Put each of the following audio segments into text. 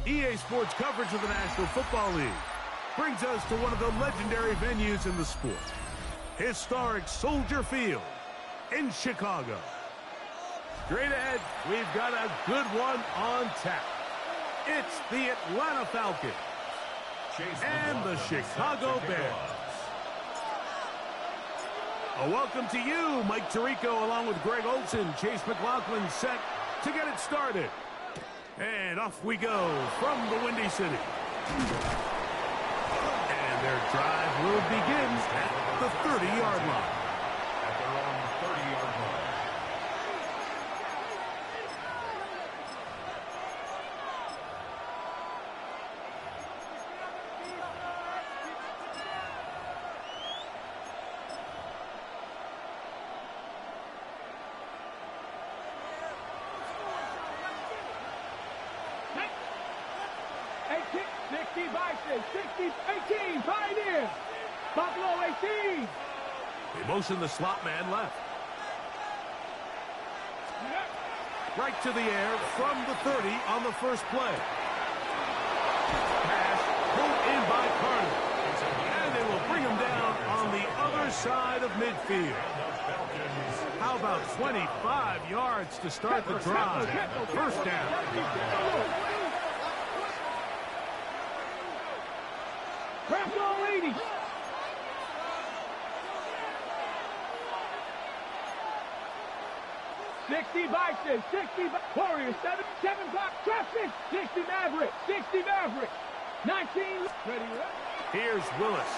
EA Sports coverage of the National Football League brings us to one of the legendary venues in the sport, historic Soldier Field in Chicago. Straight ahead, we've got a good one on tap. It's the Atlanta Falcons and the Chicago Bears. A welcome to you, Mike Tirico, along with Greg Olson. Chase McLaughlin set to get it started. And off we go from the Windy City. And their drive will begin at the 30-yard line. At their own 30-yard line. Buffalo 18. They motion the slot man left. Right to the air from the 30 on the first play. Pass pulled in by Carter. And they will bring him down on the other side of midfield. How about 25 yards to start the drive? First down. Buffalo 80. Bison, 60 Warriors, 7 block traffic, 60 Maverick, 19. Ready. Here's Willis.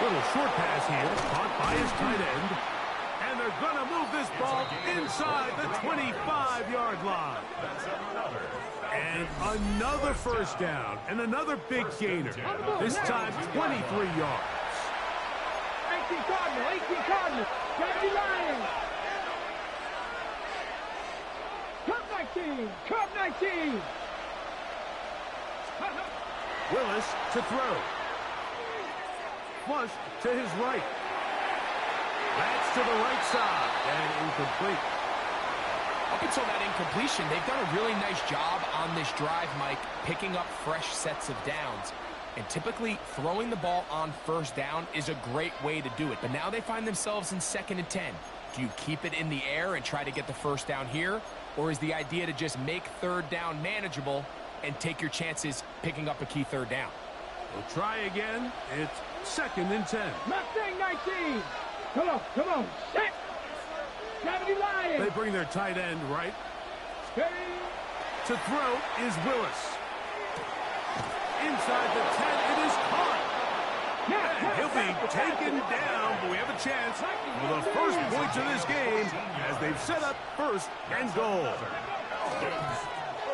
Little short pass here, caught by his tight end. And they're going to move this ball inside the 25-yard line. And another first down, and another big gainer. This time 23 yards. 18 Cardinal. Gravity Lions. Cup 19. Willis to throw. Flushed to his right. That's to the right side and incomplete. Up until that incompletion, they've done a really nice job on this drive, Mike, picking up fresh sets of downs. And typically, throwing the ball on first down is a great way to do it. But now they find themselves in 2nd and 10. Do you keep it in the air and try to get the first down here? Or is the idea to just make third down manageable and take your chances picking up a key third down? We'll try again. It's 2nd and 10. Mustang 19. Come on. Set. Gravity Lions. They bring their tight end right. Steady. To throw is Willis. Inside the 10, it is caught. And he'll be taken down, but we have a chance for the first points of this game as they've set up 1st and goal.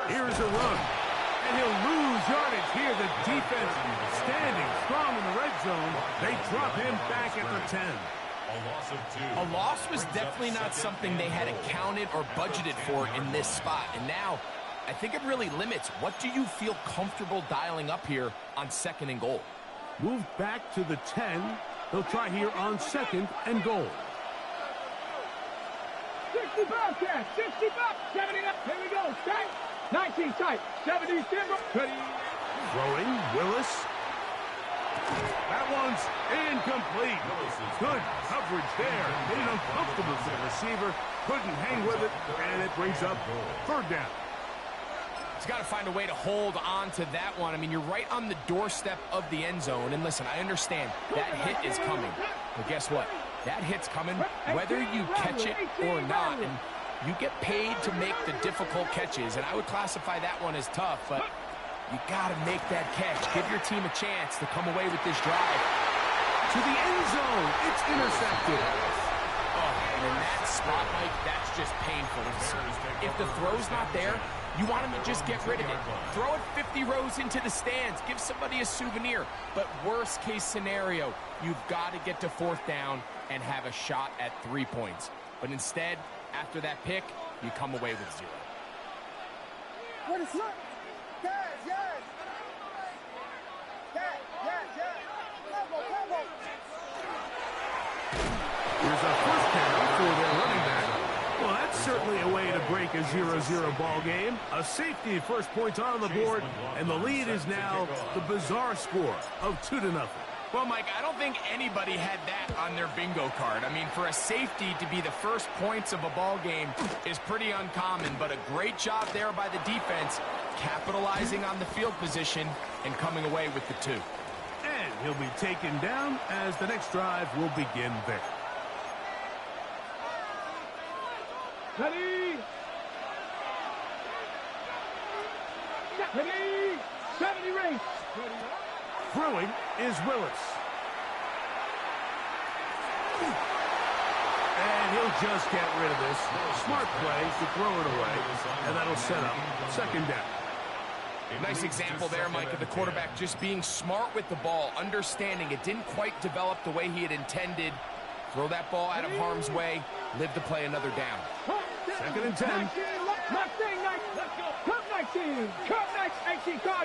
Here's a run, and he'll lose yardage here. The defense standing strong in the red zone. They drop him back at the 10. A loss was definitely not something they had accounted or budgeted for in this spot. And now, I think it really limits what do you feel comfortable dialing up here on 2nd and goal. Move back to the 10. They'll try here on 2nd and goal. 60 Bobcat, 60 Bob, 70 up. Here we go. Set. 19 tight. 70 Timber. Throwing Willis. That one's incomplete. Good coverage there. Made it uncomfortable for the receiver. Couldn't hang with it, and it brings up 3rd down. He's got to find a way to hold on to that one. I mean, you're right on the doorstep of the end zone. And listen, I understand that hit is coming. But guess what? That hit's coming whether you catch it or not. And you get paid to make the difficult catches. And I would classify that one as tough. But you got to make that catch. Give your team a chance to come away with this drive. To the end zone. It's intercepted. Oh, and in that spot, Mike, that's just painful. If the throw's not there, you want him to just get rid of it. Throw it 50 rows into the stands. Give somebody a souvenir. But worst case scenario, you've got to get to 4th down and have a shot at 3 points. But instead, after that pick, you come away with 0. What is up? Yes. Here's a first down for their running back. Well, that's Certainly a way to break a 0-0 ball game. A safety, first points on the board, and the lead is now the bizarre score of 2-0. Well, Mike, I don't think anybody had that on their bingo card. I mean, for a safety to be the first points of a ball game is pretty uncommon, but a great job there by the defense, capitalizing on the field position and coming away with the 2. And he'll be taken down as the next drive will begin there. Ready? Ready? 70 race. Throwing is Willis. And he'll just get rid of this. Smart play to throw it away, and that'll set up second down. Nice example there, Mike, of the quarterback just being smart with the ball, understanding it didn't quite develop the way he had intended. Throw that ball out of harm's way, live to play another down. Second and 10.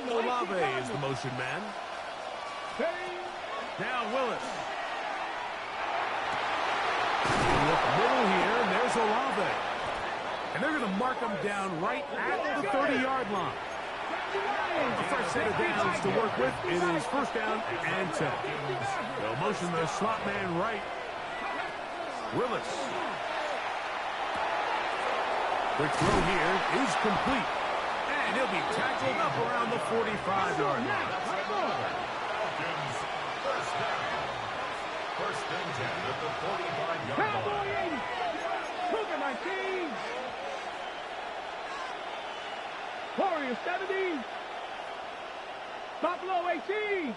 Olave is the motion man. Now Willis. Look middle here, and there's Olave. And they're going to mark him down right at the 30-yard line. A fresh set of downs to work with. It is first down and 10. They'll motion the slot man right. Willis. The throw here is complete. And he'll be tackled up around the 45-yard line. First and 10 at the 45-yard Cowboy line. 80. Cougar 19. Warriors 70. Buffalo 18.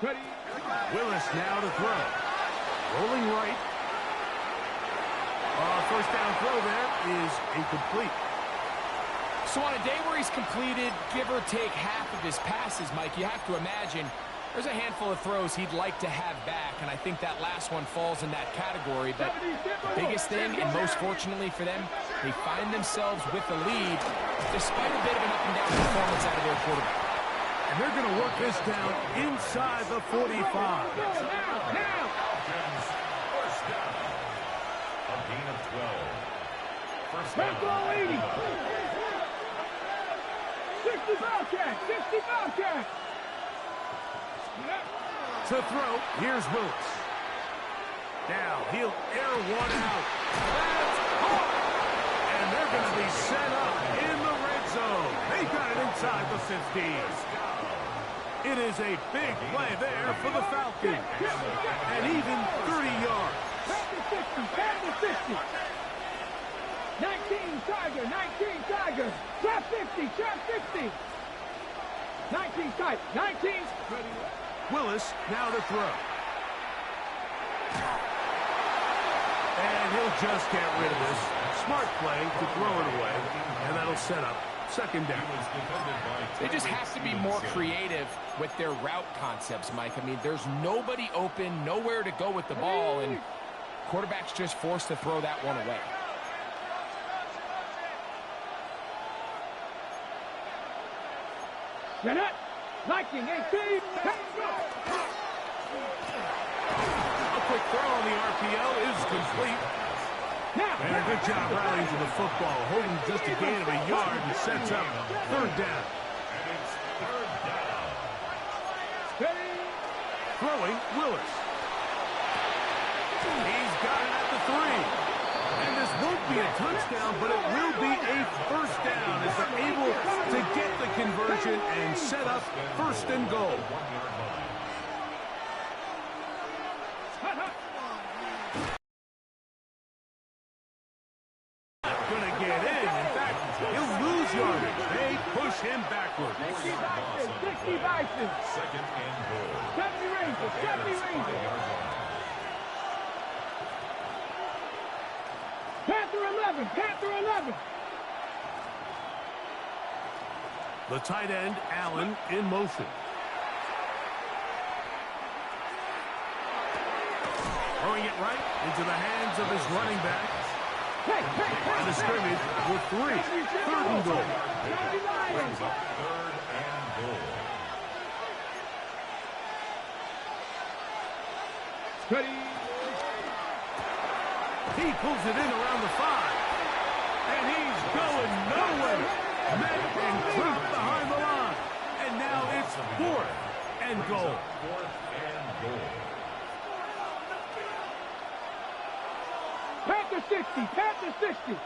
Ready? Willis now to throw. Rolling right. First down throw there is incomplete. So on a day where he's completed, give or take half of his passes, Mike, you have to imagine there's a handful of throws he'd like to have back, and I think that last one falls in that category. But the biggest thing, and most fortunately for them, they find themselves with the lead despite a bit of an up-and-down performance out of their quarterback. And they're going to work this down inside the 45. Now. First down. A gain of 12. First down. Buffalo 80. 60 Bobcat. 60 Bobcat. To throw, here's Willis. Now he'll air one out. That's caught. And they're going to be set up in the red zone. They got it inside the 15. It is a big play there for the Falcons. And even 30 yards. Pass the 60. 19 Tiger. Trap 50. 19 tight. 19. Willis now to throw. And he'll just get rid of this. Smart play to throw it away. And that'll set up second down. They just have to be more creative with their route concepts, Mike. I mean, there's nobody open, nowhere to go with the ball, and quarterback's just forced to throw that one away. Get it. Liking 18. A quick throw on the RPO is complete. Now. And a good job rallying to the football, holding just a gain of a yard and sets up third down. And it's third down. Throwing, Willis. He's got it at the 3. And this won't be a touchdown, but it will be a first down as they're able to get the conversion and set up first and goal. Not going to get in. In fact, he'll lose yardage. They push him backwards. 60 Bison. Second and goal. 70 Rangers. Panther 11. The tight end, Allen, in motion. Throwing it right into the hands of his running back. And a scrimmage with 3. Third and goal. Third and goal. Ready. He pulls it in around the 5. you.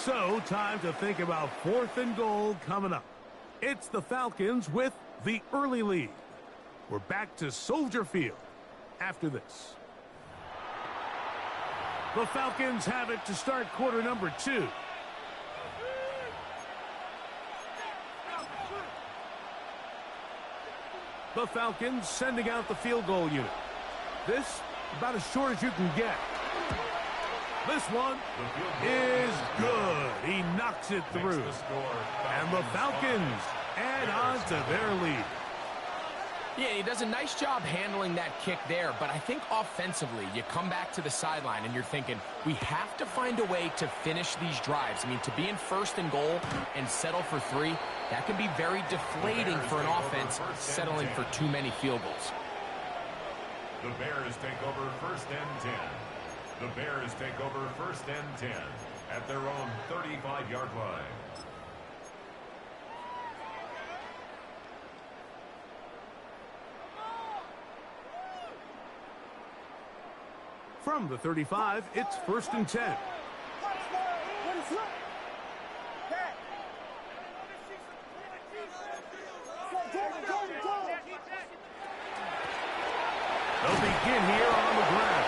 So, time to think about 4th and goal coming up. It's the Falcons with the early lead. We're back to Soldier Field after this. The Falcons have it to start quarter number 2. The Falcons sending out the field goal unit. This, about as short as you can get. This one is good. He knocks it through. And the Falcons add on to their lead. Yeah, he does a nice job handling that kick there, but I think offensively, you come back to the sideline and you're thinking, we have to find a way to finish these drives. I mean, to be in 1st and goal and settle for 3, that can be very deflating for an offense settling for too many field goals. The Bears take over 1st and 10. The Bears take over 1st and 10 at their own 35-yard line. From the 35, it's 1st and 10. They'll begin here on the ground.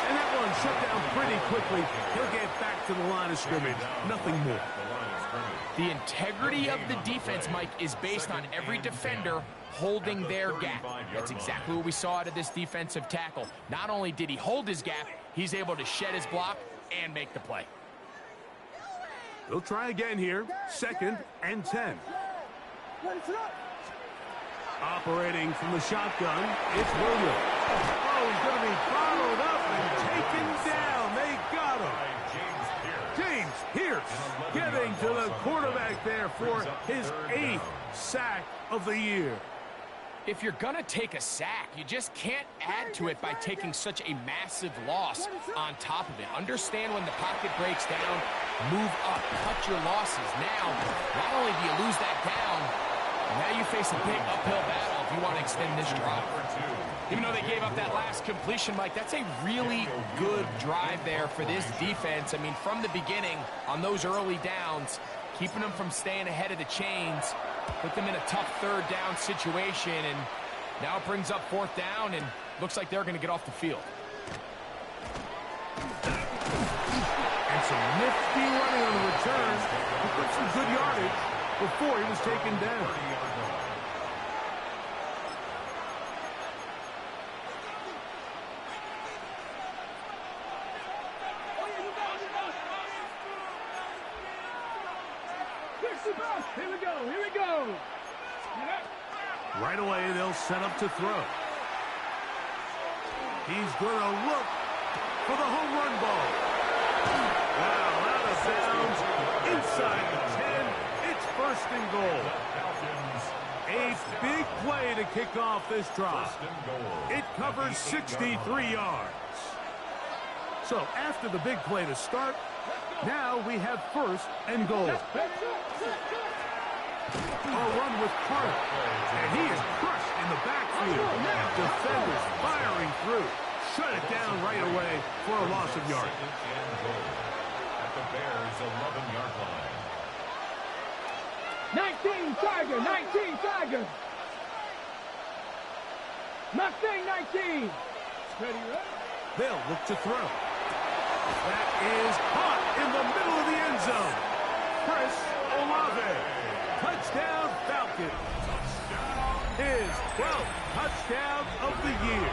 And that one shut down pretty quickly. He'll get back to the line of scrimmage. Nothing more. The integrity of the defense, Mike, is based on every defender holding their gap. That's exactly what we saw out of this defensive tackle. Not only did he hold his gap, he's able to shed his block and make the play. They'll try again here. 2nd and 10. Operating from the shotgun, it's Williams. Oh, he's going to be followed up and taken down. They got him. James Pierce getting to the quarterback there for his 8th sack of the year. If you're going to take a sack, you just can't add to it by taking such a massive loss on top of it. Understand when the pocket breaks down, move up, cut your losses. Now, not only do you lose that down, now you face a big uphill battle if you want to extend this drive. Even though they gave up that last completion, Mike, that's a really good drive there for this defense. I mean, from the beginning, on those early downs, keeping them from staying ahead of the chains, put them in a tough 3rd down situation, and now it brings up 4th down, and looks like they're going to get off the field. And some nifty running on the return. He put some good yardage before he was taken down. Here we go. Here we go. Right away, they'll set up to throw. He's going to look for the home run ball. Wow, out of bounds, inside the 10. It's 1st and goal. A big play to kick off this drive. It covers 63 yards. So after the big play to start, now we have 1st and goal. A run with Carter, and he is crushed in the backfield. Defenders firing through. Shut it down right away for a loss of yardage. At the Bears' 11-yard line. 19 Tiger, 19 Tiger. Mustang 19. Ready, right? They'll look to throw. That is caught in the middle of the end zone. Chris Olave. Touchdown Falcons. His 12th touchdown of the year.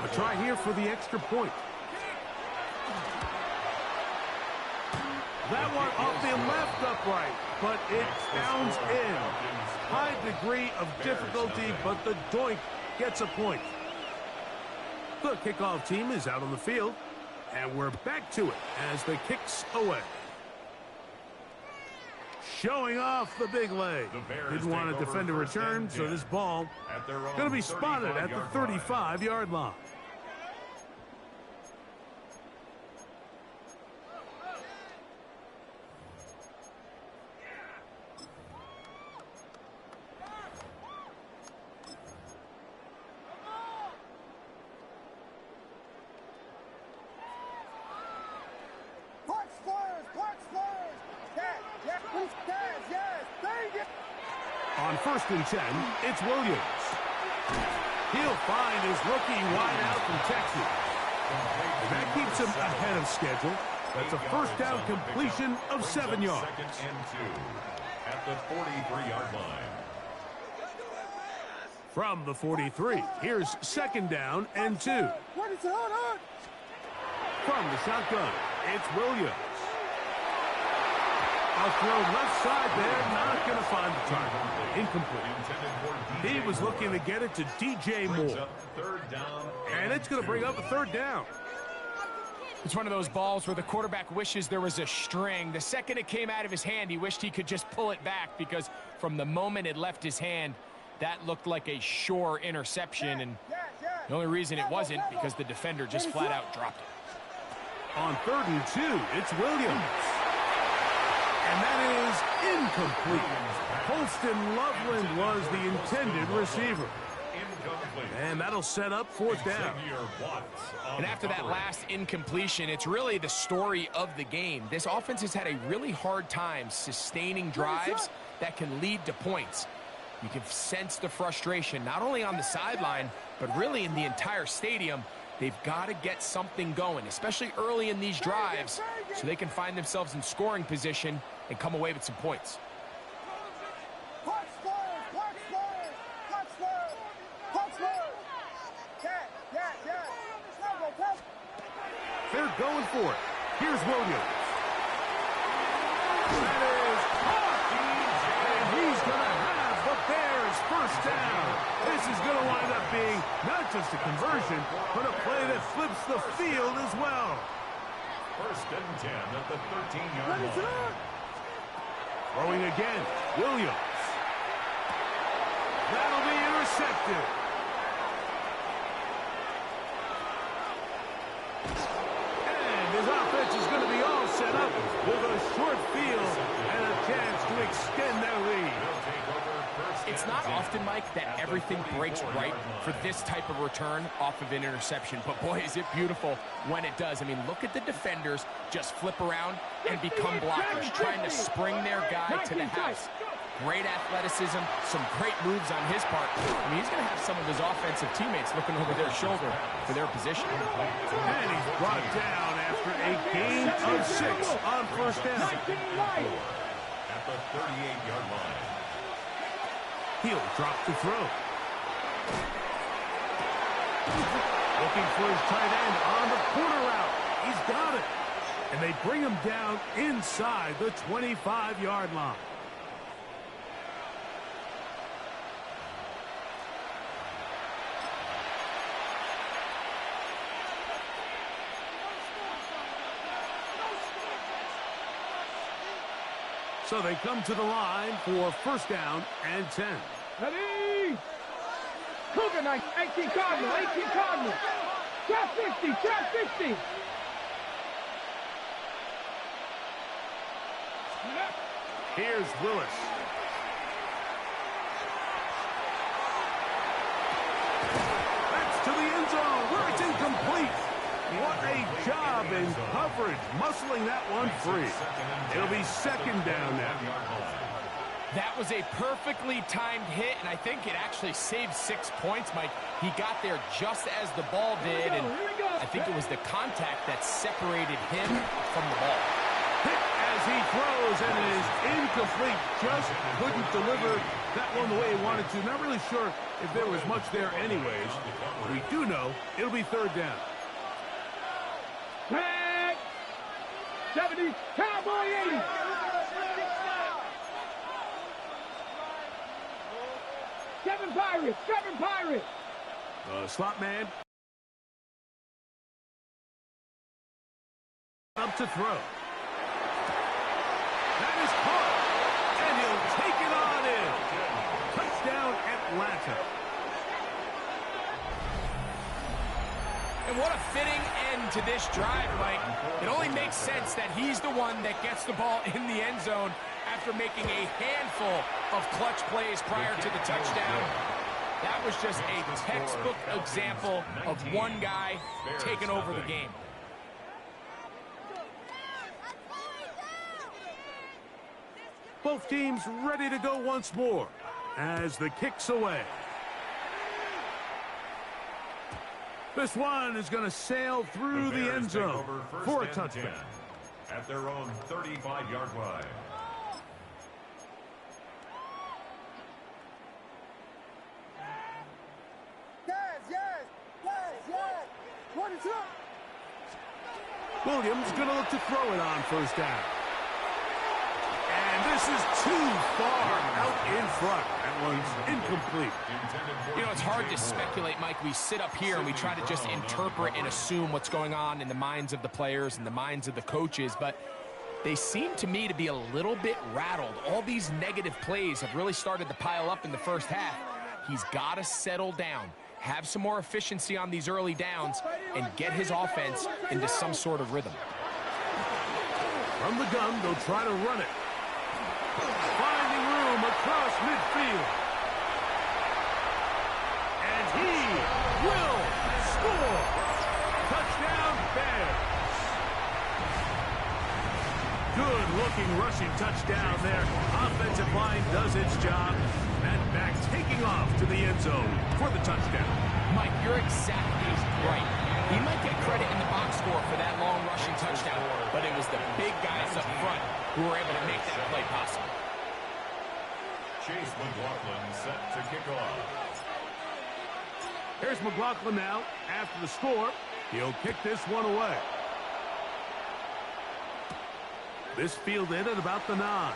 A try here for the extra point. That one off the left upright, but it bounds in. High degree of difficulty, but the doink gets a point. The kickoff team is out on the field, and we're back to it as the kick's away. Showing off the big leg. Didn't want to defend a return, so this ball going to be spotted at the 35-yard line. first and 10, it's Williams. He'll find his rookie wide out from Texas. And that keeps him ahead of schedule. That's a first down completion of 7 yards. Second and 2 at the 43-yard line. From the 43, here's second down and 2. From the shotgun, it's Williams. A throw left side there, not going to find the target. Incomplete. He was looking to get it to DJ Moore. And it's going to bring up a third down. It's one of those balls where the quarterback wishes there was a string. The second it came out of his hand, he wished he could just pull it back, because from the moment it left his hand, that looked like a sure interception. And the only reason it wasn't because the defender just flat out dropped it. On 3rd and 2, it's Williams. And that is incomplete. Holston Loveland was the intended receiver. And that'll set up 4th down. And after that last incompletion, it's really the story of the game. This offense has had a really hard time sustaining drives that can lead to points. You can sense the frustration, not only on the sideline, but really in the entire stadium. They've got to get something going, especially early in these drives, so they can find themselves in scoring position and come away with some points. They're going for it. Here's Williams. That is caught. And he's going to have the Bears first down. This is going to wind up being not just a conversion, but a play that flips the field as well. First and 10 at the 13-yard line. Throwing again, Williams. That'll be intercepted. And his offense is going to be all set up with a short field and a chance to extend their lead. It's not often, Mike, that everything breaks right for this type of return off of an interception. But, boy, is it beautiful when it does. I mean, look at the defenders just flip around and become blockers, trying to spring their guy to the house. Great athleticism, some great moves on his part. I mean, he's going to have some of his offensive teammates looking over their shoulder for their position. And he's brought down after a gain of 6 on first down. At the 38-yard line. He'll drop the throw. Looking for his tight end on the corner route. He's got it. And they bring him down inside the 25-yard line. So they come to the line for first down and 10. Ready? Cougar 18 Cardinal, 18 Cardinal. Trap 50, trap 50. Here's Willis. That's to the end zone where it's incomplete. What a job in coverage, muscling that one free. It'll be second down now. That was a perfectly timed hit, and I think it actually saved 6 points, Mike. He got there just as the ball did, and I think it was the contact that separated him from the ball. Hit as he throws, and it is incomplete. Just couldn't deliver that one the way he wanted to. Not really sure if there was much there anyways. We do know it'll be third down. Tag! 70, Cowboy 80. Seven Pirates. Slot man. Up to throw. That is caught. And he'll take it on in. Touchdown, Atlanta. And what a fitting end to this drive, Mike. It only makes sense that he's the one that gets the ball in the end zone after making a handful of clutch plays prior to the touchdown. That was just a textbook example of one guy taking over the game. Both teams ready to go once more. as the kick's away. This one is going to sail through the end zone for a touchdown. At their own 35-yard line. Williams going to look to throw it on first down. And this is too far out in front. That one's incomplete. You know, it's hard to speculate, Mike. We sit up here and we try to just interpret and assume what's going on in the minds of the players and the minds of the coaches, but they seem to me to be a little bit rattled. All these negative plays have really started to pile up in the first half. He's got to settle down, have some more efficiency on these early downs, and get his offense into some sort of rhythm. From the gun, they'll try to run it. Finding room across midfield. And he will score. Touchdown, Bears. Good-looking rushing touchdown there. Offensive line does its job. That back taking off to the end zone for the touchdown. Mike, you're exactly right. He might get credit in the box score for that long rushing touchdown, but it was the big guys up front who were able to make that play possible. Chase McLaughlin set to kick off. Here's McLaughlin now. After the score, he'll kick this one away. This fielded at about the 9.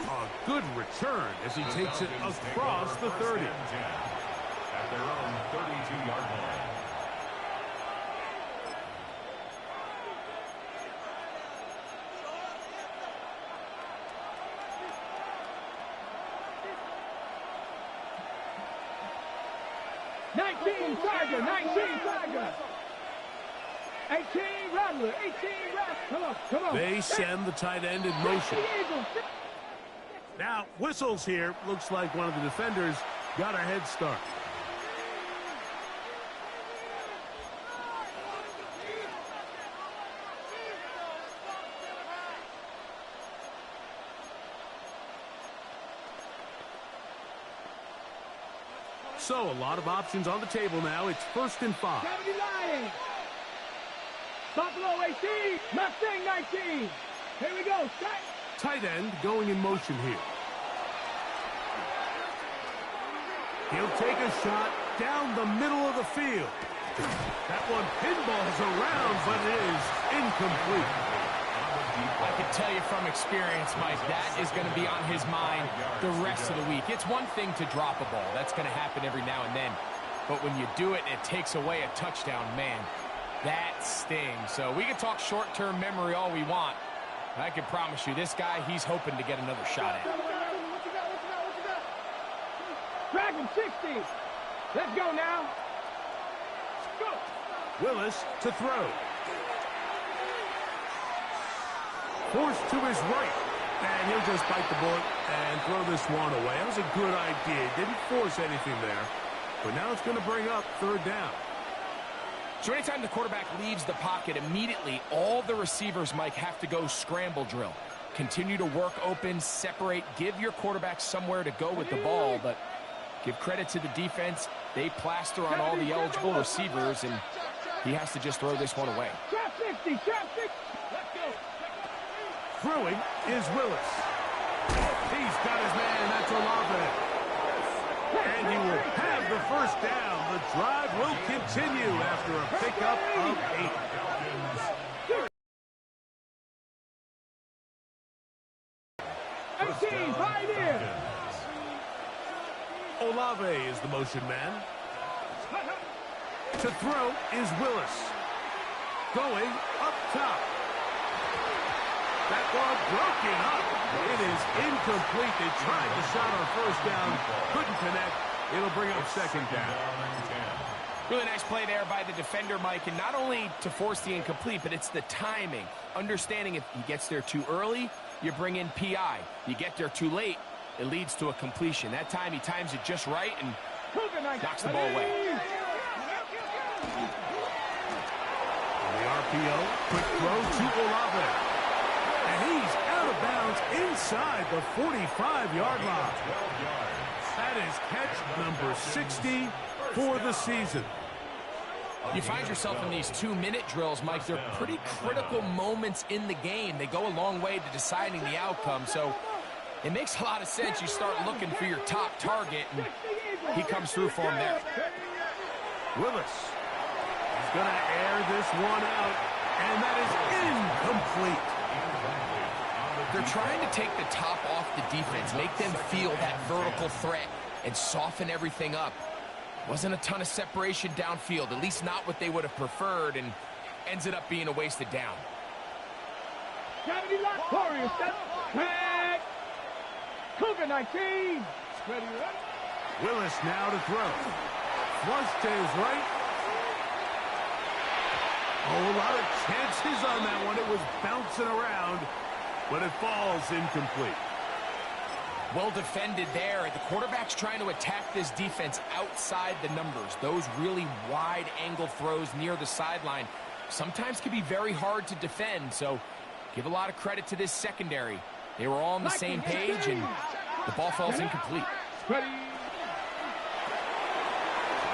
A good return as he takes it across the 30. At their own 32-yard line. Tiger, 19 Tiger. 18 Rattler, 18 Rattler. Come on. They send the tight end in motion. Now, whistles here. Looks like one of the defenders got a head start. So, a lot of options on the table now. It's 1st and 5. Buffalo 18, Mustang 19. Here we go. Tight end going in motion here. He'll take a shot down the middle of the field. That one pinballs around, but it is incomplete. I can tell you from experience, Mike, that is going to be on his mind the rest of the week. It's one thing to drop a ball. That's going to happen every now and then. But when you do it and it takes away a touchdown, man, that stings. So we can talk short-term memory all we want. I can promise you, this guy, he's hoping to get another shot at it. Dragon 60. Let's go now. Go. Willis to throw. Forced to his right. And he'll just bite the bullet and throw this one away. That was a good idea. Didn't force anything there. But now it's going to bring up 3rd down. So anytime the quarterback leaves the pocket, immediately all the receivers, Mike, have to go scramble drill. Continue to work open, separate, give your quarterback somewhere to go with the ball. But give credit to the defense. They plaster on all the eligible receivers, and he has to just throw this one away. Trap 60, trap 60. Let's go. Throwing is Willis. He's got his man. That's Olave. And he will have the 1st down. The drive will continue after a pickup of 8. 18, Pioneer. Olave is the motion man. To throw is Willis. Going up top. That ball broken up. It is incomplete. They tried the shot on 1st down. Couldn't connect. It'll bring up 2nd down. Really nice play there by the defender, Mike. And not only to force the incomplete, but it's the timing. Understanding if he gets there too early, you bring in PI. You get there too late, it leads to a completion. That time he times it just right and knocks the ball away. On the RPO, quick throw to Olave. And he's out of bounds inside the 45-yard line. That is catch number 60 for the season. You find yourself in these 2-minute drills, Mike. They're pretty critical moments in the game. They go a long way to deciding the outcome, so it makes a lot of sense. You start looking for your top target, and he comes through for him there. Willis is going to air this one out, and that is incomplete. They're trying to take the top off the defense, make them feel that vertical threat, and soften everything up. Wasn't a ton of separation downfield, at least not what they would have preferred, and ends up being a wasted down. Warriors set. Back. Cougar 19. Willis now to throw. Flush to his right. Oh, a lot of chances on that one. It was bouncing around, but it falls incomplete. Well defended there. The quarterback's trying to attack this defense outside the numbers. Those really wide angle throws near the sideline sometimes can be very hard to defend, so give a lot of credit to this secondary. They were all on the same page, and the ball falls incomplete.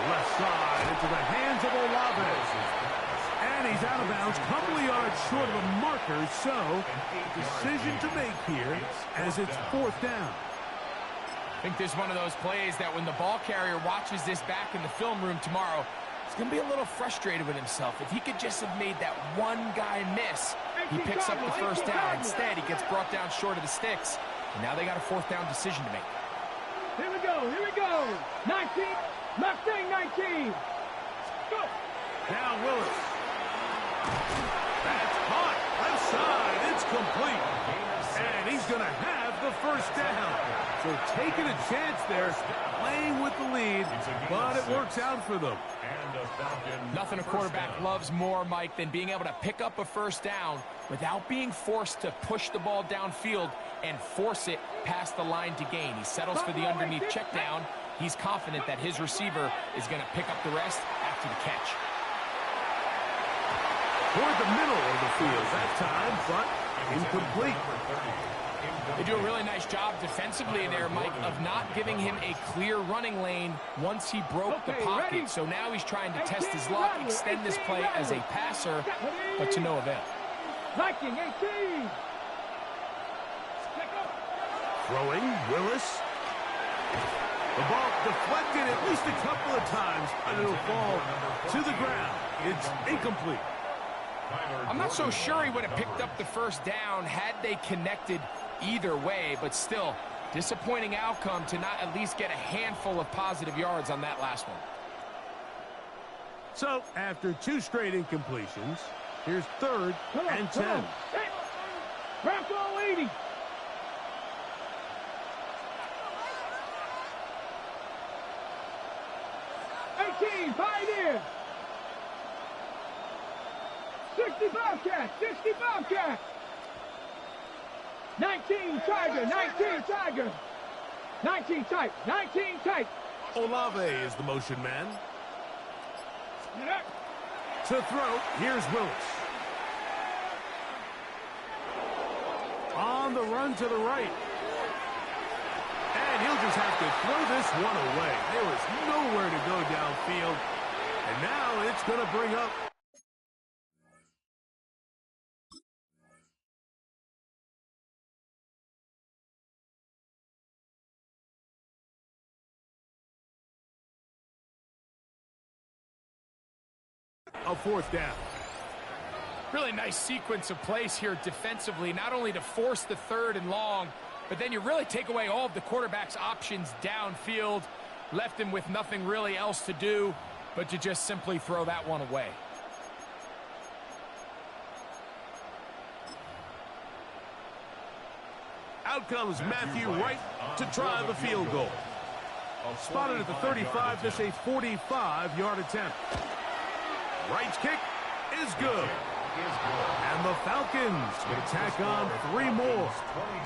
Left side into the hands of Olave. And he's out of bounds, a couple of yards short of a marker, so decision to make here as it's 4th down. I think this is one of those plays that when the ball carrier watches this back in the film room tomorrow, he's going to be a little frustrated with himself. If he could just have made that one guy miss, he picks up the first down. Instead, he gets brought down short of the sticks, and now they got a 4th down decision to make. Here we go, here we go. 19, Mustang 19. Go. Now Willis. That's caught. Left side. It's complete. And he's going to have the first down. So taking a chance there, playing with the lead, but it works out for them. Nothing a quarterback loves more, Mike, than being able to pick up a first down without being forced to push the ball downfield and force it past the line to gain. He settles for the underneath check down. He's confident that his receiver is going to pick up the rest after the catch. Toward the middle of the field that time, but incomplete. They do a really nice job defensively there, Mike, of not giving him a clear running lane once he broke the pocket. So now he's trying to test his luck, extend this play as a passer, but to no avail. Viking 18. Throwing, Willis. The ball deflected at least a couple of times, and it'll fall to the ground. It's incomplete. I'm not so sure he would have picked up the first down had they connected either way, but still, disappointing outcome to not at least get a handful of positive yards on that last one. So, after 2 straight incompletions, here's 3rd and 10. Bravo 80. Pioneer. 60 Bobcat, 60 Bobcat. 19 Tiger, 19 Tiger. 19 tight, 19 tight. Olave is the motion man. To throw, here's Willis. On the run to the right. And he'll just have to throw this one away. There was nowhere to go downfield. And now it's going to bring up a 4th down. Really nice sequence of plays here defensively, not only to force the 3rd and long, but then you really take away all of the quarterback's options downfield, left him with nothing really else to do but to just simply throw that one away. Out comes Matthew Wright to try the field goal. Spotted at the 35, this a 45-yard attempt. Wright's kick is good. And the Falcons will tack on 3 more,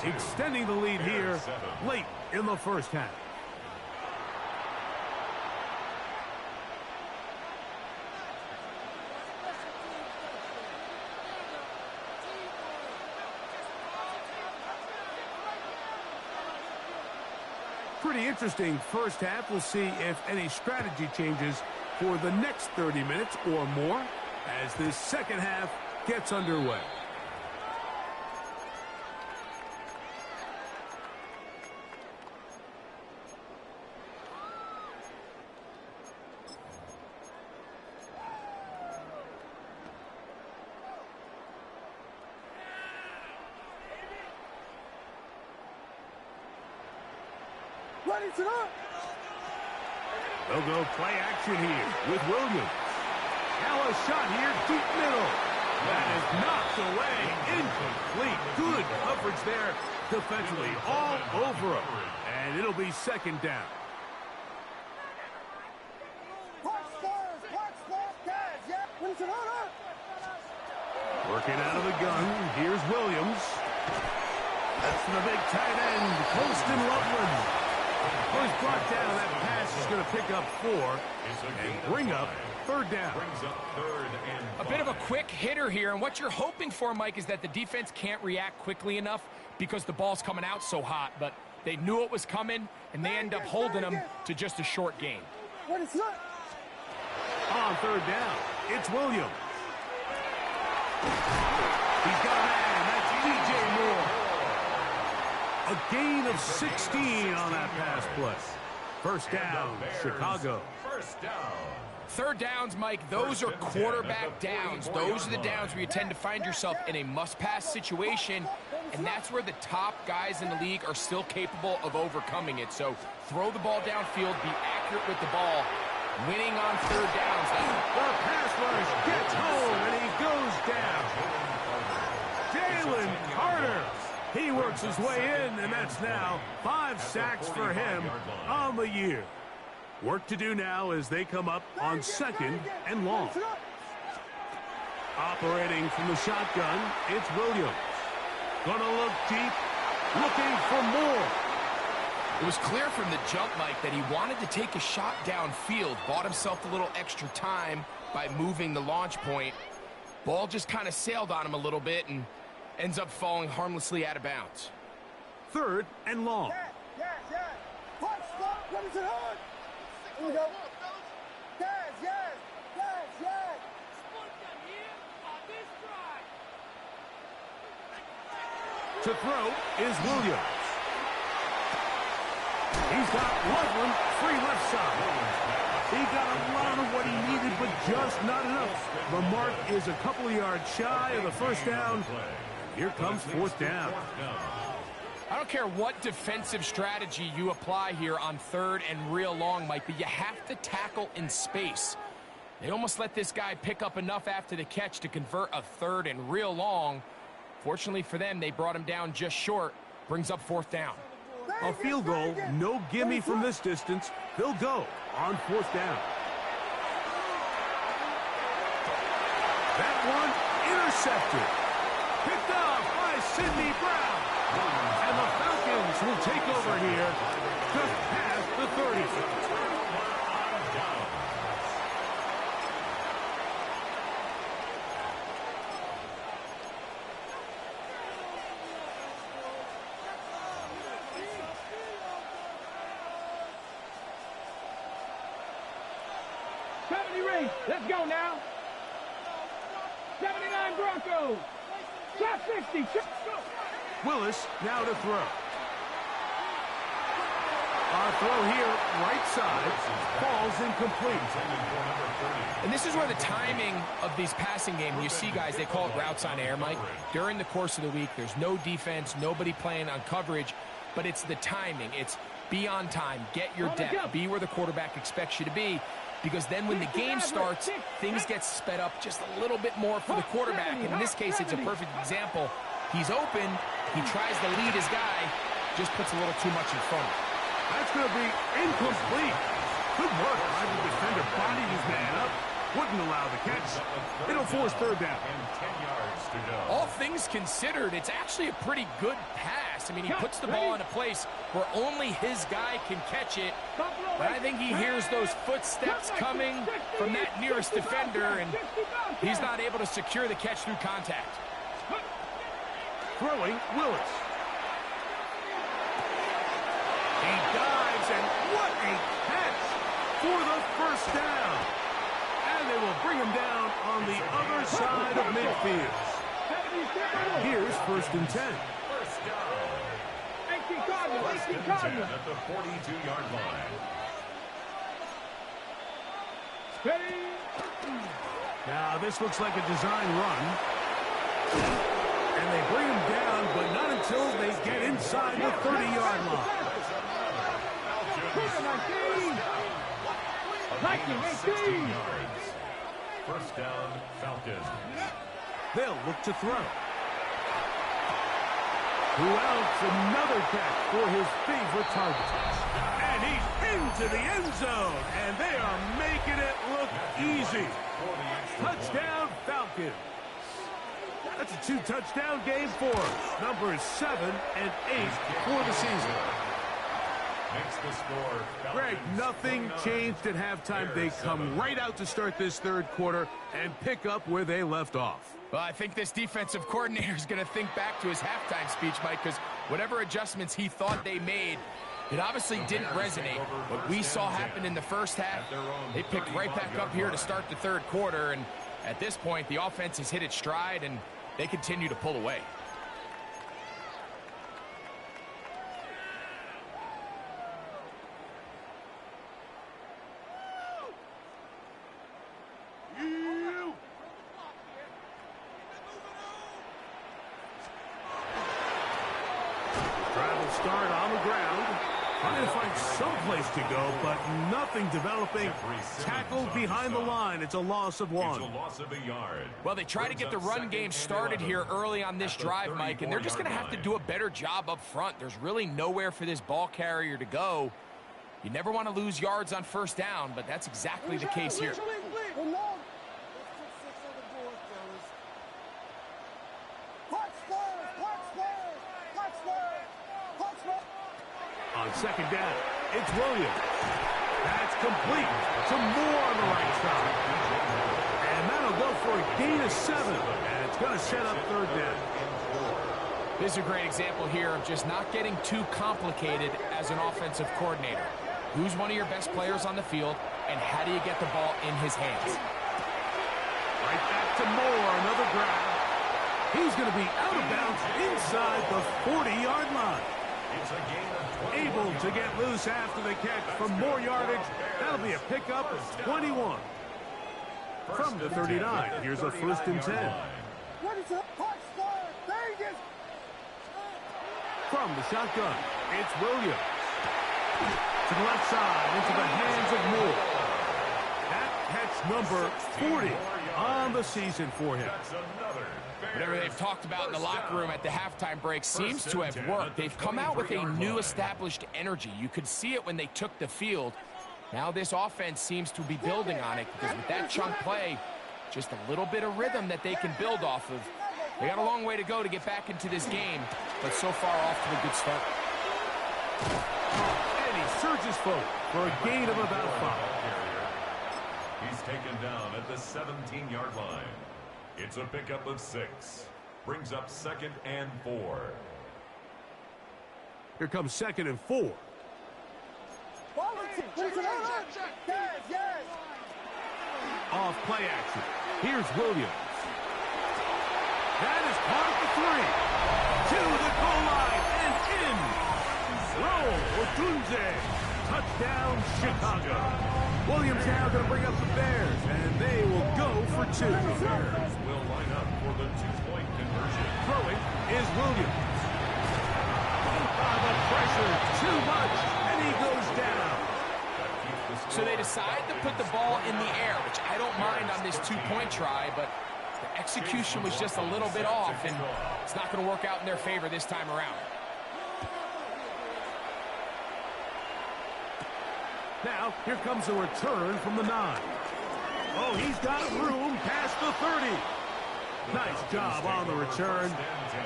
extending the lead here late in the first half. pretty interesting first half. We'll see if any strategy changes for the next 30 minutes or more as this second half gets underway. Ready to go. They'll go play action here with Williams. Now a shot here, deep middle. That is knocked away, incomplete. Good coverage there defensively, all over him. And it'll be second down. Working out of the gun, here's Williams. That's the big tight end, Colston Loveland. He's brought down. That pass is going to pick up 4 and bring up third down. A bit of a quick hitter here, and what you're hoping for, Mike, is that the defense can't react quickly enough because the ball's coming out so hot, but they knew it was coming, and they end up holding them to just a short gain. On third down, it's Williams. He's got a man. That's DJ Moore. A gain of 16 on that pass play. First down, Chicago. First down. Third downs, Mike, those are quarterback downs. Those are the downs where you tend to find yourself in a must-pass situation, and that's where the top guys in the league are still capable of overcoming it. So throw the ball downfield, be accurate with the ball. Winning on third downs. The pass rush gets home, and he goes down. Jalen Carter. He works his way in, and that's now 5 sacks for him on the year. Work to do now as they come up on second and long. Operating from the shotgun, it's Williams. Gonna look deep, looking for more. It was clear from the jump, Mike, that he wanted to take a shot downfield, bought himself a little extra time by moving the launch point. Ball just kind of sailed on him a little bit and ends up falling harmlessly out of bounds. Third and long. Here we go. To throw is Williams. He's got Loveland free left side. He got a lot of what he needed, but just not enough. The mark is a couple of yards shy of the first down. Here comes fourth down. I don't care what defensive strategy you apply here on third and real long, Mike, but you have to tackle in space. They almost let this guy pick up enough after the catch to convert a third and real long. Fortunately for them, they brought him down just short. Brings up fourth down. A field goal, no gimme from this distance. They'll go on fourth down. That one intercepted. Picked off by Sidney Brown. And the Falcons will take over here just past the 30. Let's go now. 79 Broncos. Shot 60. Go. Willis now to throw. A throw here, right side, falls incomplete. And this is where the timing of these passing games, you see guys, they call it routes on air, Mike. During the course of the week, there's no defense, nobody playing on coverage, but it's the timing. It's be on time, get your depth, be where the quarterback expects you to be. Because then when the game starts, things get sped up just a little bit more for the quarterback. And in this case, it's a perfect example. He's open. He tries to lead his guy. Just puts a little too much in front of him. That's going to be incomplete. Good work by the defender. Bodied his man up. Wouldn't allow the catch. It'll force third down. All things considered, it's actually a pretty good pass. I mean, he puts the ball in a place where only his guy can catch it. But I think he hears those footsteps coming from that nearest defender, and he's not able to secure the catch through contact. Throwing, Willis. He dives moves, and what a catch for the first down. And they will bring him down on the other side of midfield. Here's 1st and 10. First down. 18 Cardinals, First 18 and 10 Cardinals. at the 42-yard line. Ready? Now, this looks like a design run. And they bring him down, but not until they get inside the 30-yard line. 19, 18. First down, Falcons. They'll look to throw. Who else? Another catch for his favorite target. And he's into the end zone. And they are making it look easy. Touchdown, Falcons. That's a 2-touchdown game for him. Numbers 7 and 8 for the season. Makes the score. Greg, nothing changed at halftime. They come right out to start this third quarter and pick up where they left off. Well, I think this defensive coordinator is going to think back to his halftime speech, Mike, because whatever adjustments he thought they made, it obviously didn't resonate. What we saw happen in the first half, they picked right back up here to start the third quarter, and at this point, the offense has hit its stride, and they continue to pull away. Start on the ground, trying to find some place to go, but nothing developing. Tackled behind the line. It's a loss of 1. It's a loss of a yard. Well, they try to get the run game started here early on this drive, Mike, and they're just going to have to do a better job up front. There's really nowhere for this ball carrier to go. You never want to lose yards on first down, but that's exactly the case here. On second down, it's Williams. That's complete to Moore on the right side. And that'll go for a gain of 7. And it's going to set up third down. This is a great example here of just not getting too complicated as an offensive coordinator. Who's one of your best players on the field, and how do you get the ball in his hands? Right back to Moore, another grab. He's going to be out of bounds inside the 40-yard line. It's a gain of 20. Able to get loose after the catch for more yardage. That'll be a pickup of 21. From the 39, here's a 1st and 10. What is up? Vegas! From the shotgun, it's Williams. To the left side, into the hands of Moore. That catch number 40 on the season for him. Whatever they've talked about in the locker room at the halftime break seems to have worked. They've come out with a new established energy. You could see it when they took the field. Now this offense seems to be building on it, because with that chunk play, just a little bit of rhythm that they can build off of. They got a long way to go to get back into this game, but so far off to a good start. And he surges forward for a gain of about 5. He's taken down at the 17-yard line. It's a pickup of 6. Brings up 2nd and 4. Here comes 2nd and 4. Off play action. Here's Williams. That is caught at the 3. To the goal line and in. Roll Odunze. Touchdown, Chicago. Williams now going to bring up the Bears, and they will go for 2. The Bears will line up for the 2-point conversion. Throwing is Williams. The pressure, too much, and he goes down. So they decide to put the ball in the air, which I don't mind on this 2-point try, but the execution was just a little bit off, and it's not going to work out in their favor this time around. Now, here comes a return from the 9. Oh, he's got room past the 30. Nice job on the return.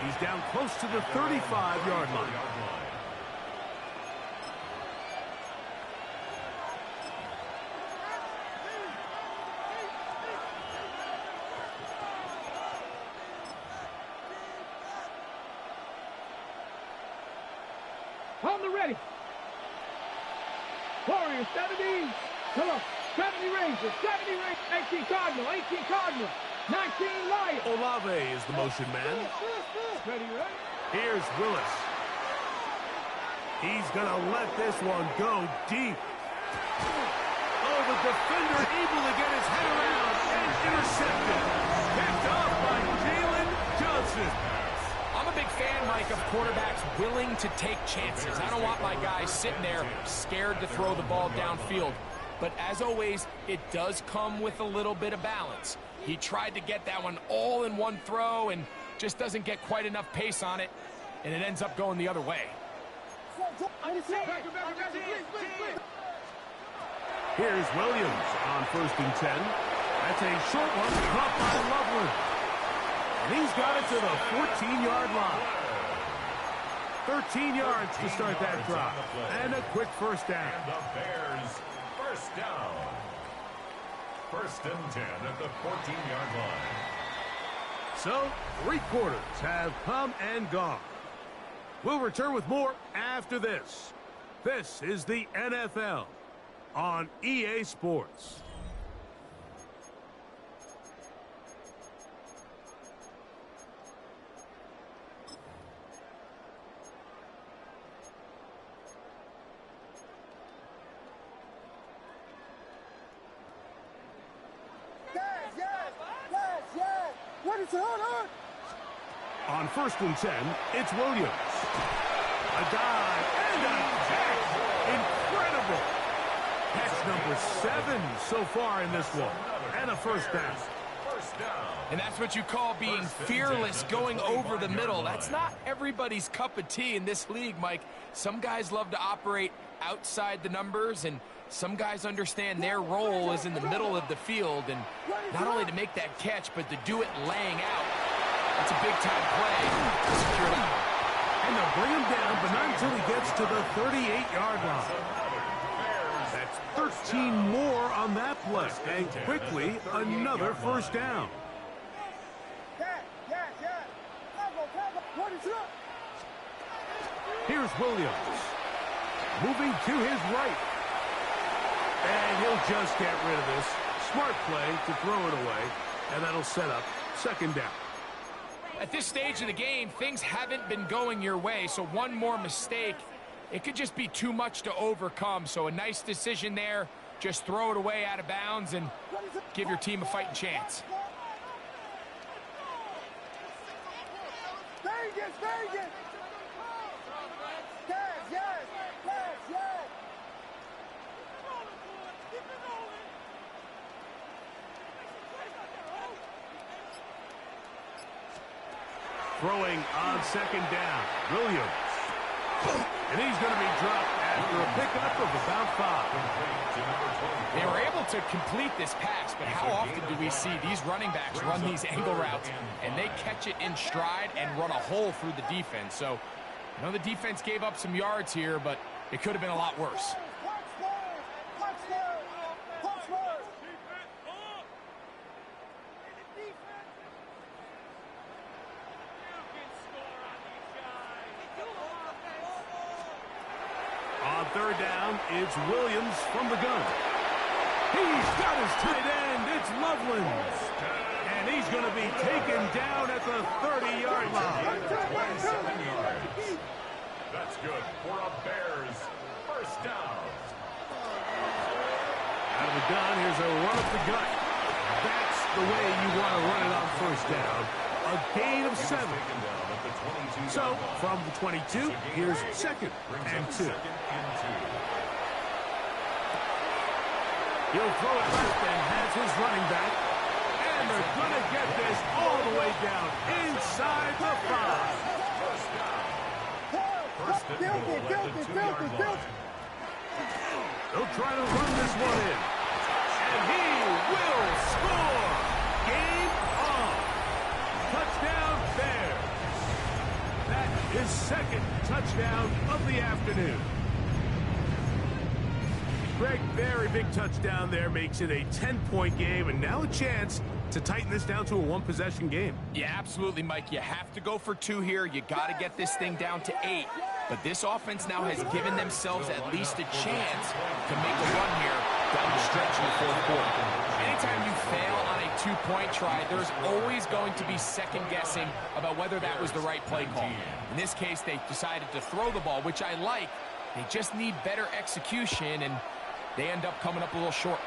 He's down close to the 35-yard line. On the ready. man. 70. Come on. 70 Rangers. 70 Rangers. 18 Cardinal. 18 Cardinal. 19 Lion. Olave is the motion man. Ready, right? Here's Willis. He's going to let this one go deep. Oh, the defender able to get his head around and intercepted. Picked off by Jalen Johnson. I'm a big fan, Mike, of quarterbacks willing to take chances. I don't want my guys sitting there scared to throw the ball downfield. But as always, it does come with a little bit of balance. He tried to get that one all in one throw and just doesn't get quite enough pace on it, and it ends up going the other way. Here's Williams on 1st and 10. That's a short one caught by Loveland. And he's got it to the 14-yard line. 13 yards to start that drive. And a quick first down. And the Bears first down. 1st and 10 at the 14-yard line. So, 3 quarters have come and gone. We'll return with more after this. This is the NFL on EA Sports. What is it? On 1st and 10, it's Williams. A dive and a catch. Incredible. Catch number 7 so far in this one. And a first down. And that's what you call being fearless, going over the middle. That's not everybody's cup of tea in this league, Mike. Some guys love to operate outside the numbers, and some guys understand their role is in the middle of the field, and not only to make that catch, but to do it laying out. That's a big-time play to secure it out. And they'll bring him down, but not until he gets to the 38-yard line. That's 13 more on that play. And quickly, another first down. Here's Williams. Moving to his right. And he'll just get rid of this. Smart play to throw it away. And that'll set up 2nd down. At this stage of the game, things haven't been going your way, so one more mistake, it could just be too much to overcome. So a nice decision there. Just throw it away out of bounds and give your team a fighting chance. Vegas! Yes! Throwing on 2nd down, Williams. And he's going to be dropped after a pickup of about 5. They were able to complete this pass, but how often do we see these running backs run these angle routes and they catch it in stride and run a hole through the defense? So, I know the defense gave up some yards here, but it could have been a lot worse. On 3rd down, it's Williams from the gun. He's got his tight end. It's Loveland. And he's going to be taken down at the 30-yard line. 27 yards. That's good for a Bears first down. Out of the gun, here's a run up the gut. That's the way you want to run it on 1st down. A gain of 7. So, from the 22, here's 2nd and 2. He'll throw it left and has his running back. And they're going to get this all the way down inside the 5. They'll try to run this one in. And he will score. Game on. Touchdown Bears. That is 2nd touchdown of the afternoon. Greg, very big touchdown there, makes it a 10-point game, and now a chance to tighten this down to a one-possession game. Yeah, absolutely, Mike. You have to go for 2 here. You got to get this thing down to 8. But this offense now has given themselves at least a chance to make a run here down the stretch in the fourth quarter. Anytime you fail on a 2-point try, there's always going to be second-guessing about whether that was the right play call. In this case, they decided to throw the ball, which I like. They just need better execution, and they end up coming up a little short.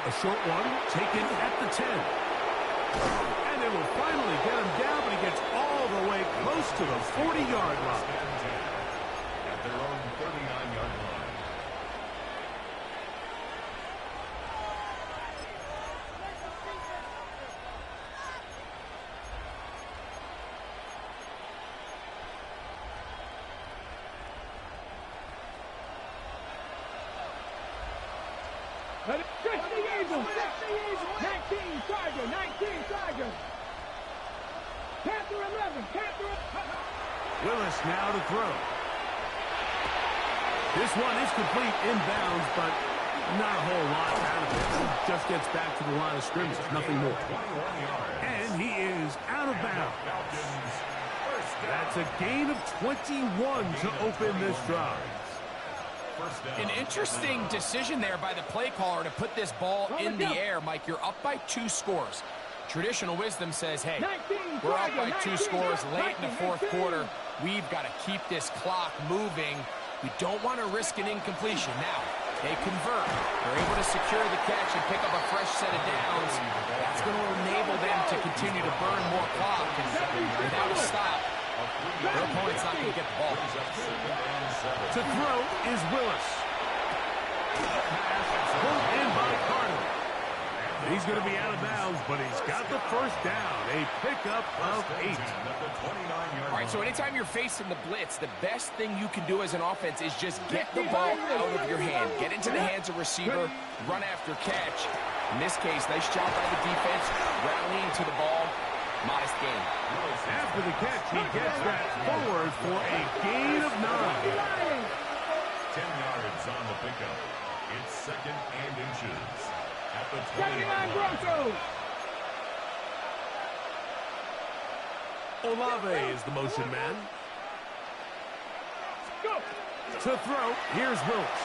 A short one taken at the 10. And they will finally get him down, but he gets all the way close to the 40-yard line. At their own 39-yard line. Eagles, 19 Charger, 19 Charger. Panther 11, Panther. Willis now to throw. This one is complete inbounds, but not a whole lot out of it. Just gets back to the line of scrimmage, nothing more. And he is out of bounds. That's a gain of 21 to open this drive. An interesting decision there by the play caller to put this ball in the air. Mike, you're up by 2 scores. Traditional wisdom says, hey, we're up by 2 scores late in the fourth quarter. We've got to keep this clock moving. We don't want to risk an incompletion. Now, they convert. They're able to secure the catch and pick up a fresh set of downs. That's going to enable them to continue to burn more clock. And without a stop, their opponent's not going to get the ball. To throw is Willis. Pass pulled in by Carter. He's going to be out of bounds, but he's got the first down. A pickup of 8. All right, so anytime you're facing the blitz, the best thing you can do as an offense is just get the ball out of your hand. Get into the hands of receiver, run after catch. In this case, nice job by the defense, rallying to the ball. Modest gain. After the catch, he gets that forward for a gain of 9. 10 yards on the pickup. It's 2nd and inches. At the 79 Broncos. Olave is the motion man. Go. To throw, here's Willis.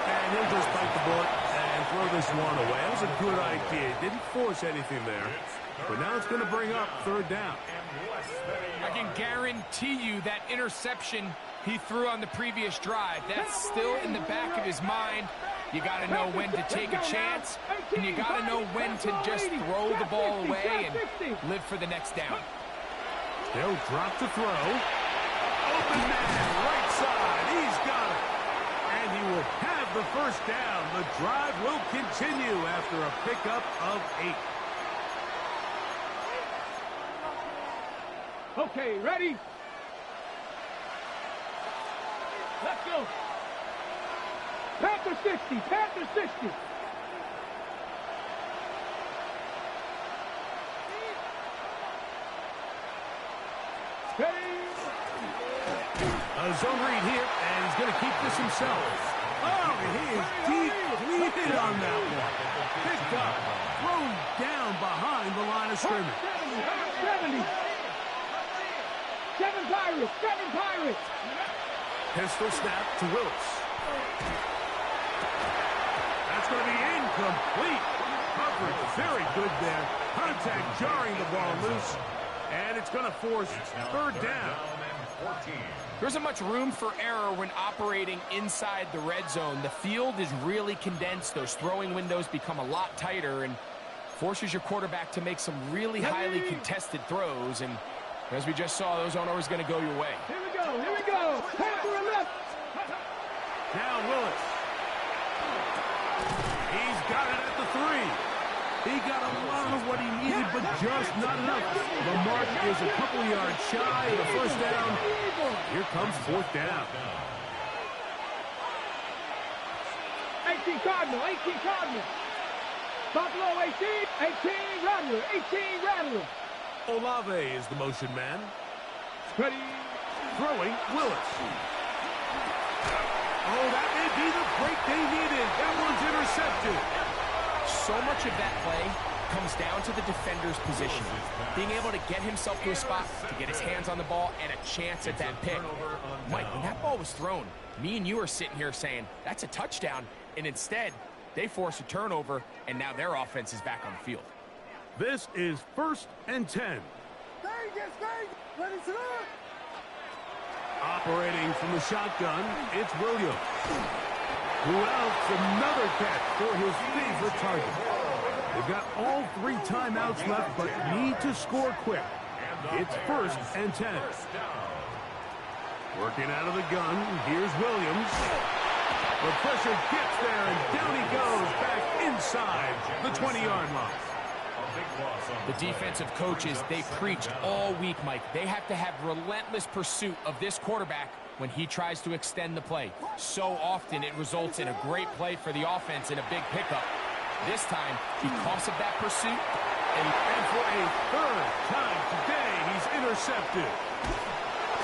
And he'll just bite the bullet and throw this one away. That was a good idea. Didn't force anything there. But now it's going to bring up 3rd down. I can guarantee you that interception he threw on the previous drive, that's still in the back of his mind. You got to know when to take a chance, and you got to know when to just throw the ball away and live for the next down. They'll drop to throw. Open man, right side. He's got it. And he will have the first down. The drive will continue after a pickup of 8. Okay, ready? Let's go. Panther 60, Panther 60. A zone read here, and he's going to keep this himself. Oh, he is deep on that one. Picked up, thrown down behind the line of scrimmage. 70. 7 Pirates, 7 Pirates. Pistol snap to Willis. That's going to be incomplete. Coverage very good there. Contact jarring the ball loose. And it's going to force 3rd down. There isn't much room for error when operating inside the red zone. The field is really condensed. Those throwing windows become a lot tighter and forces your quarterback to make some really highly contested throws. And as we just saw, those aren't always going to go your way. Here we go, here we go. Panther left. Now Willis. He's got it at the 3. He got a lot of what he needed, but just not enough. The mark is a couple yards shy of the first down. Here comes 4th down. 18 Cardinal, 18 Cardinal. Buffalo 18, 18 Rattler, 18 Rattler. Olave is the motion man. Ready. Throwing, Willis. Oh, that may be the break they needed. That one's intercepted. So much of that play comes down to the defender's position. Being able to get himself to a spot, to get his hands on the ball, and a chance at that pick. Mike, when that ball was thrown, me and you are sitting here saying, that's a touchdown. And instead, they force a turnover, and now their offense is back on the field. This is 1st and 10. Operating from the shotgun, it's Williams. Who else? Another catch for his favorite target. They've got all 3 timeouts left, but need to score quick. It's 1st and 10. Working out of the gun, here's Williams. The pressure gets there, and down he goes back inside the 20-yard line. The defensive coaches, they preached all week, Mike. They have to have relentless pursuit of this quarterback when he tries to extend the play. So often it results in a great play for the offense and a big pickup. This time, because of that pursuit, and for a 3rd time today, he's intercepted.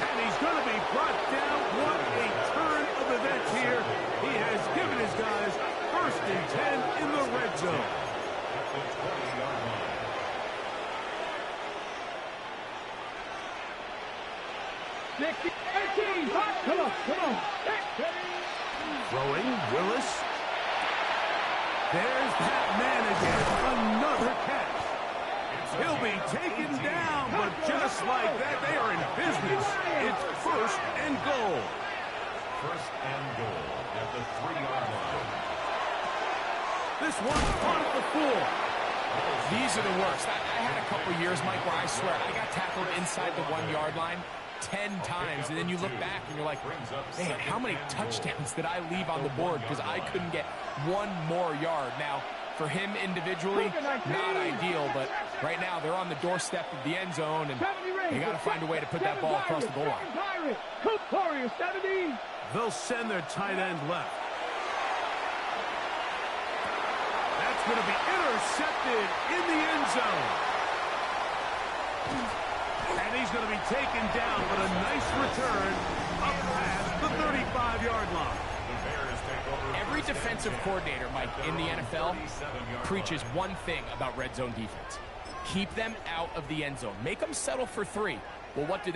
And he's going to be brought down. What a turn of events here. He has given his guys 1st and 10 in the red zone. Come on. Throwing, Willis. There's that man again. Another catch. He'll be taken down, but just like that, they are in business. It's 1st and goal. 1st and goal at the 3-yard line. This one's caught at the 4. These are the worst. I had a couple years, Mike, where I swear I got tackled inside the 1-yard line 10 times, and then you look back and you're like, man, how many touchdowns did I leave on the board because I couldn't get one more yard? Now, for him individually, not ideal, but right now they're on the doorstep of the end zone, and you got to find a way to put that ball across the goal line. They'll send their tight end left. That's going to be intercepted in the end zone. And he's going to be taken down, but a nice return up past the 35-yard line. Every defensive coordinator, Mike, in the NFL preaches one thing about red zone defense. Keep them out of the end zone. Make them settle for 3. Well, what do?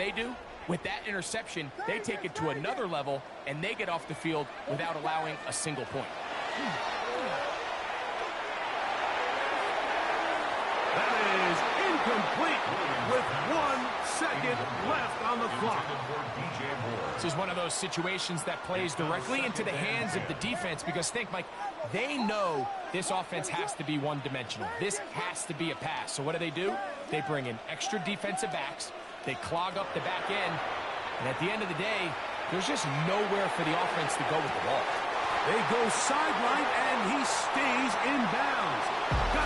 With that interception, they take it to another level, and they get off the field without allowing a single point. That is incomplete with 1 second left on the clock. This is one of those situations that plays directly into the hands of the defense because think, Mike, they know this offense has to be one-dimensional. This has to be a pass. So what do? They bring in extra defensive backs. They clog up the back end. And at the end of the day, there's just nowhere for the offense to go with the ball. They go sideline, and he stays in bounds. Got